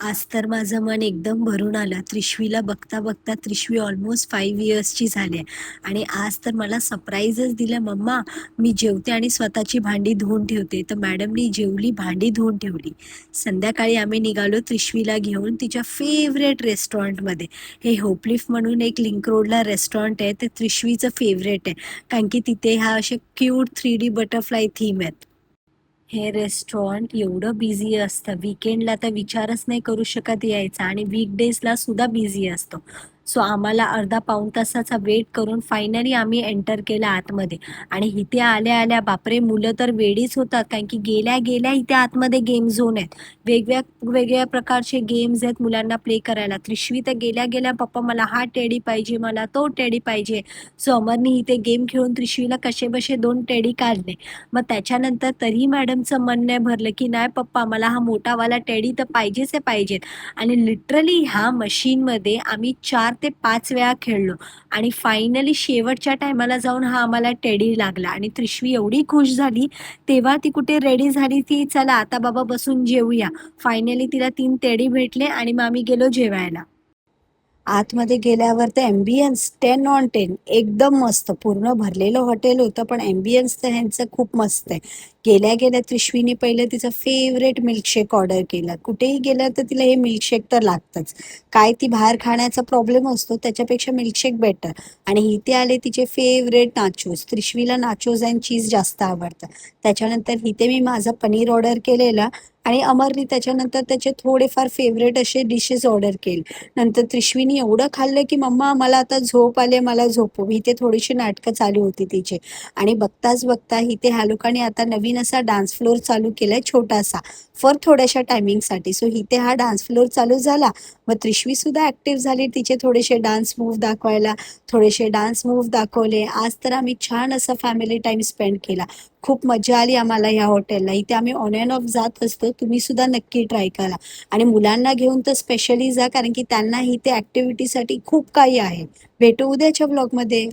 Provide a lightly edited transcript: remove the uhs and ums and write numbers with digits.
आज तर माझं मन एकदम भरून आलं. त्रिशवीला बघता-बघता त्रिशवी ऑलमोस्ट 5 इयर्सची झाली आहे आणि आज तर मला सरप्राईजच दिलं, "मम्मा, मी जेवते आणि स्वतःची भांडी धुवून ठेवते." तर मॅडमनी जेवली, भांडी धुवून ठेवली. संध्याकाळी आम्ही निघालो त्रिशवीला घेऊन तिच्या फेव्हरेट रेस्टॉरंटमध्ये. हे होपलिफ्ट म्हणून एक लिंक रोडला रेस्टॉरंट आहे. ते त्रिशवीचं फेव्हरेट आहे. कारण की तिथे हा असे क्यूट 3D बटरफ्लाय थीम आहेत. हे रेस्टॉरंट एवढं बिझी असतं, वीकेंडला तर विचारच नाही करू शकत यायचा आणि वीकडेजला सुद्धा बिझी असतो. सो आम्हाला अर्धा पाऊण तासाचा वेट करून फायनली आम्ही एंटर केलं आतमध्ये आणि इथे आल्या-आल्या बापरे! मुलं तर वेडीच होतात कारण की गेल्या-गेल्या इथे आतमध्ये गेम झोन आहेत. वेगवेगळ्या प्रकारचे गेम्स आहेत मुलांना प्ले करायला. त्रिशवी तर गेल्या-गेल्या, "पप्पा मला हा टेडी पाहिजे, मला तो टेडी पाहिजे." सो अमरनी इथे गेम खेळून त्रिशवीला कसेबसे 2 टेडी काढले. मग त्याच्यानंतर तरीही मॅडमचं मन नाही भरलं, की "नाही पप्पा मला हा मोठावाला टेडी तर पाहिजेच आहे पाहिजे." आणि लिटरली ह्या मशीनमध्ये आम्ही 4 ते 5 वेळा खेळलो आणि फायनली शेवटच्या टायमाला जाऊन हा आम्हाला टेडी लागला आणि त्रिशवी एवढी खुश झाली. तेव्हा ती कुठे रेडी झाली, की "चला आता बाबा बसून जेवूया." फायनली तिला 3 टेडी भेटले आणि मग आम्ही गेलो जेवायला. आतमध्ये गेल्यावर तर ॲम्बियन्स 10 ऑन 10 एकदम मस्त. पूर्ण भरलेलं हॉटेल होतं, पण ॲम्बियन्स तर ह्यांचं खूप मस्त आहे. गेल्या-गेल्या त्रिशवीने पहिलं तिचं फेव्हरेट मिल्कशेक ऑर्डर केलं. कुठेही गेलं तर तिला हे मिल्कशेक तर लागतंच. काय ती बाहेर खाण्याचा प्रॉब्लेम असतो, त्याच्यापेक्षा मिल्कशेक बेटर. आणि इथे आले तिचे फेव्हरेट नाचोस. त्रिशवीला नाचोस अँड चीज जास्त आवडतं. त्याच्यानंतर इथे मी माझं पनीर ऑर्डर केलेलं आणि अमरनी त्याच्यानंतर त्याचे थोडेफार फेव्हरेट असे डिशेस ऑर्डर केले. नंतर त्रिशवीनी एवढं खाल्लं, की "मम्मा मला आता झोप आली मला झोपव." इथे थोडीशी नाटकं चालू होती तिची आणि बघताच बघता इथे ह्या लोकांनी आता नवीन असा डान्स फ्लोअर चालू केलाय छोटासा, फॉर थोड्याशा टायमिंगसाठी. सो इथे हा डान्स फ्लोअर चालू झाला. मग त्रिशवीसुद्धा ॲक्टिव्ह झाली तिचे थोडेसे डान्स मूव्ह दाखवायला. थोडेसे डान्स मूव्ह दाखवले. आज तर आम्ही छान असा फॅमिली टाईम स्पेंड केला. खूप मजा आली आम्हाला या हॉटेलला. इथे आम्ही ऑन अँड ऑफ जात असतो. तुम्हीसुद्धा नक्की ट्राय करा. आणि मुलांना घेऊन तर स्पेशली जा कारण की त्यांना इथे ॲक्टिव्हिटीसाठी खूप काही आहे. भेटू उद्याच्या ब्लॉगमध्ये.